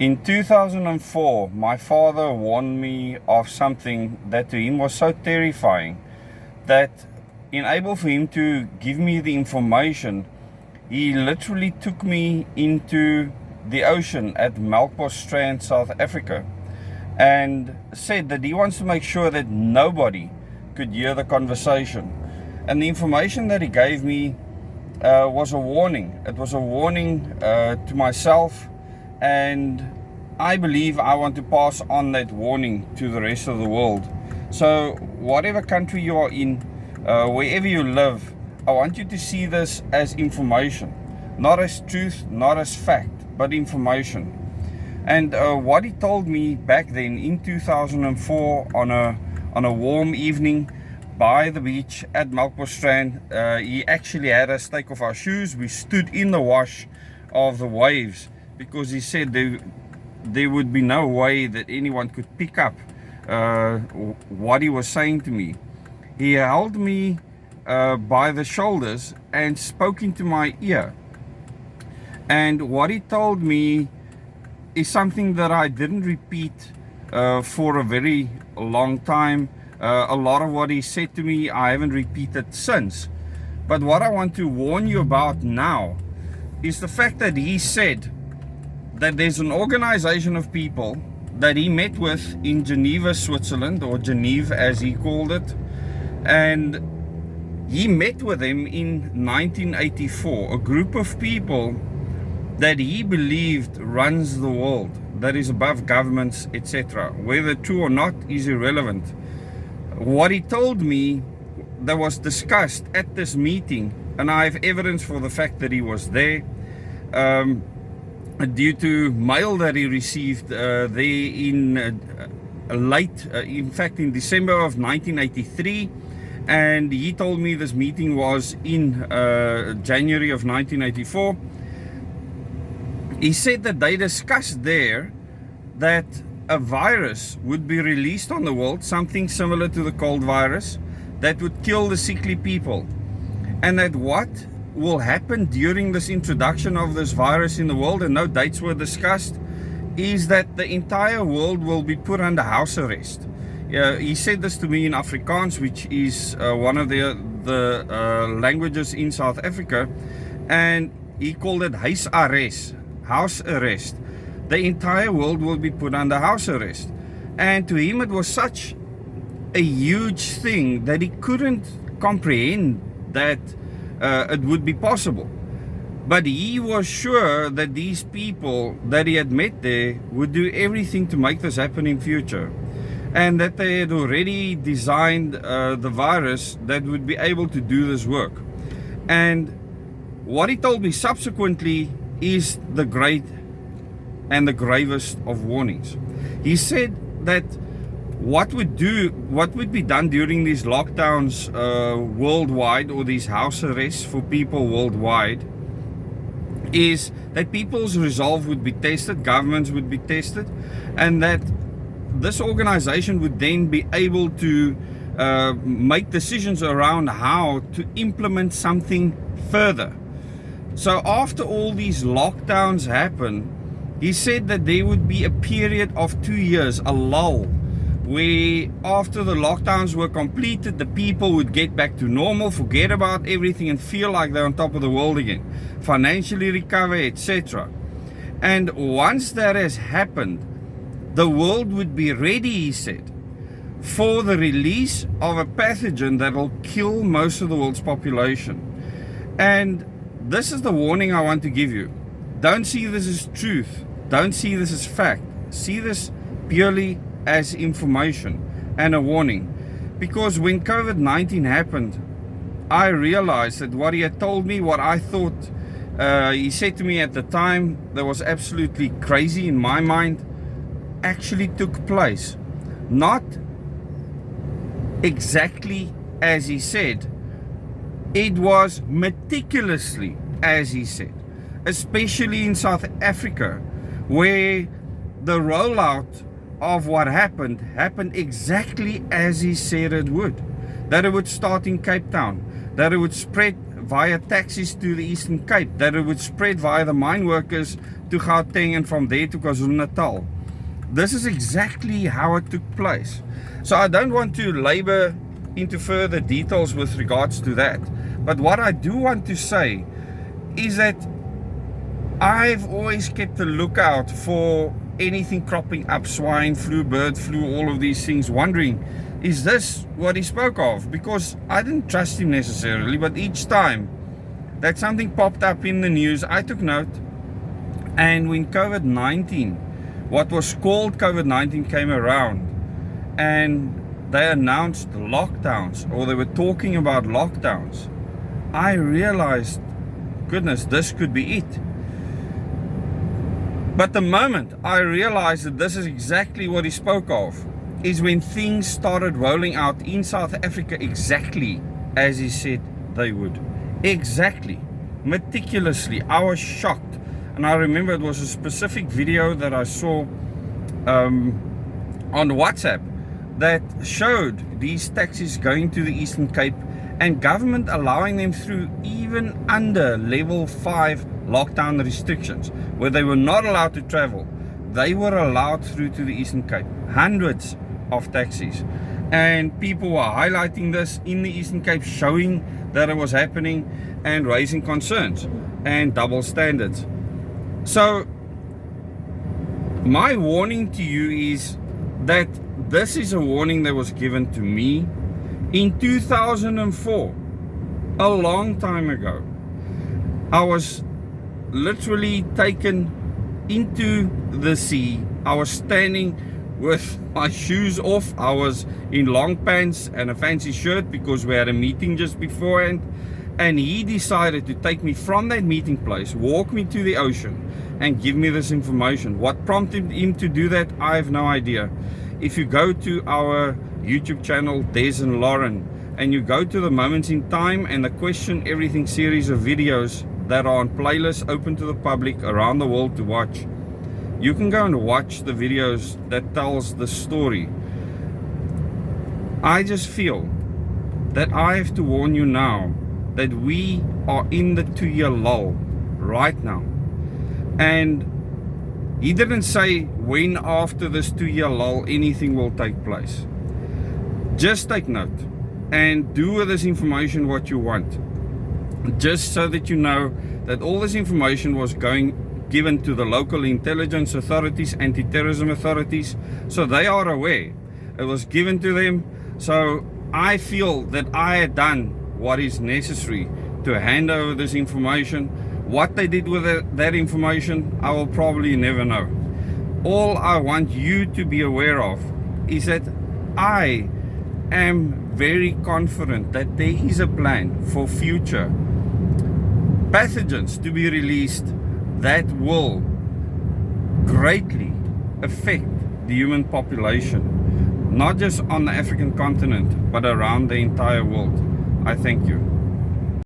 In 2004, my father warned me of something that to him was so terrifying that enabled for him to give me the information. He literally took me into the ocean at Melkbos, South Africa, and said that he wants to make sure that nobody could hear the conversation. And the information that he gave me was a warning. It was a warning to myself, and I believe I want to pass on that warning to the rest of the world. So whatever country you are in, wherever you live, I want you to see this as information, not as truth, not as fact, but information. And what he told me back then in 2004 on a warm evening by the beach at Melkbos, he actually had us take off our shoes. We stood in the wash of the waves because he said there would be no way that anyone could pick up what he was saying to me. He held me by the shoulders and spoke into my ear. And what he told me is something that I didn't repeat for a very long time. A lot of what he said to me, I haven't repeated since. But what I want to warn you about now is the fact that he said that there's an organization of people that he met with in Geneva, Switzerland, or Geneva as he called it. And he met with them in 1984, a group of people that he believed runs the world, that is above governments, etc. Whether true or not is irrelevant. What he told me that was discussed at this meeting, and I have evidence for the fact that he was there, due to mail that he received there in in fact in December of 1983, and he told me this meeting was in January of 1984. He said that they discussed there that a virus would be released on the world, something similar to the cold virus, that would kill the sickly people, and that what will happen during this introduction of this virus in the world, and no dates were discussed, is that the entire world will be put under house arrest. He said this to me in Afrikaans, which is one of the languages in South Africa, and he called it huisarrest, house arrest. The entire world will be put under house arrest. And to him it was such a huge thing that he couldn't comprehend that it would be possible. But he was sure that these people that he had met there would do everything to make this happen in future, and that they had already designed the virus that would be able to do this work. And what he told me subsequently is the great and the gravest of warnings. He said that what would be done during these lockdowns worldwide, or these house arrests for people worldwide, is that people's resolve would be tested, governments would be tested, and that this organization would then be able to make decisions around how to implement something further. So after all these lockdowns happen, he said that there would be a period of 2 years, a lull, where after the lockdowns were completed, the people would get back to normal, forget about everything, and feel like they're on top of the world again, financially recover, etc. And once that has happened, the world would be ready, he said, for the release of a pathogen that will kill most of the world's population. And this is the warning I want to give you. Don't see this as truth. Don't see this as fact. See this purely as information and a warning. Because when COVID-19 happened, I realized that what he had told me, what I thought he said to me at the time that was absolutely crazy in my mind, actually took place. Not exactly as he said. It was meticulously as he said, especially in South Africa, where the rollout of what happened exactly as he said it would. That it would start in Cape Town, that it would spread via taxis to the Eastern Cape, that it would spread via the mine workers to Gauteng and from there to KwaZulu-Natal. This is exactly how it took place. So I don't want to labor into further details with regards to that. But what I do want to say is that I've always kept a lookout for anything cropping up, swine flu, bird flu, all of these things, wondering, is this what he spoke of? Because I didn't trust him necessarily, but each time that something popped up in the news, I took note. And when COVID-19, what was called COVID-19 came around and they announced lockdowns, or they were talking about lockdowns, I realized, goodness, this could be it. But the moment I realized that this is exactly what he spoke of, is when things started rolling out in South Africa exactly as he said they would. Exactly. Meticulously. I was shocked. And I remember it was a specific video that I saw on WhatsApp that showed these taxis going to the Eastern Cape and government allowing them through even under level 5 lockdown restrictions, where they were not allowed to travel. They were allowed through to the Eastern Cape. Hundreds of taxis. And people were highlighting this in the Eastern Cape, showing that it was happening and raising concerns and double standards. So my warning to you is that this is a warning that was given to me in 2004, a long time ago. I was literally taken into the sea. I was standing with my shoes off. I was in long pants and a fancy shirt because we had a meeting just beforehand. And he decided to take me from that meeting place, walk me to the ocean, and give me this information. What prompted him to do that, I have no idea. If you go to our YouTube channel, Des and Lauren, and you go to the Moments in Time and the Question Everything series of videos that are on playlists open to the public around the world to watch, you can go and watch the videos that tells the story. I just feel that I have to warn you now that we are in the 2-year lull right now. And he didn't say when after this 2-year lull anything will take place. Just take note and do with this information what you want. Just so that you know that all this information was given to the local intelligence authorities, anti-terrorism authorities, so they are aware. It was given to them. So I feel that I had done what is necessary to hand over this information. What they did with that information, I will probably never know. All I want you to be aware of is that I am very confident that there is a plan for future pathogens to be released that will greatly affect the human population, not just on the African continent, but around the entire world. I thank you.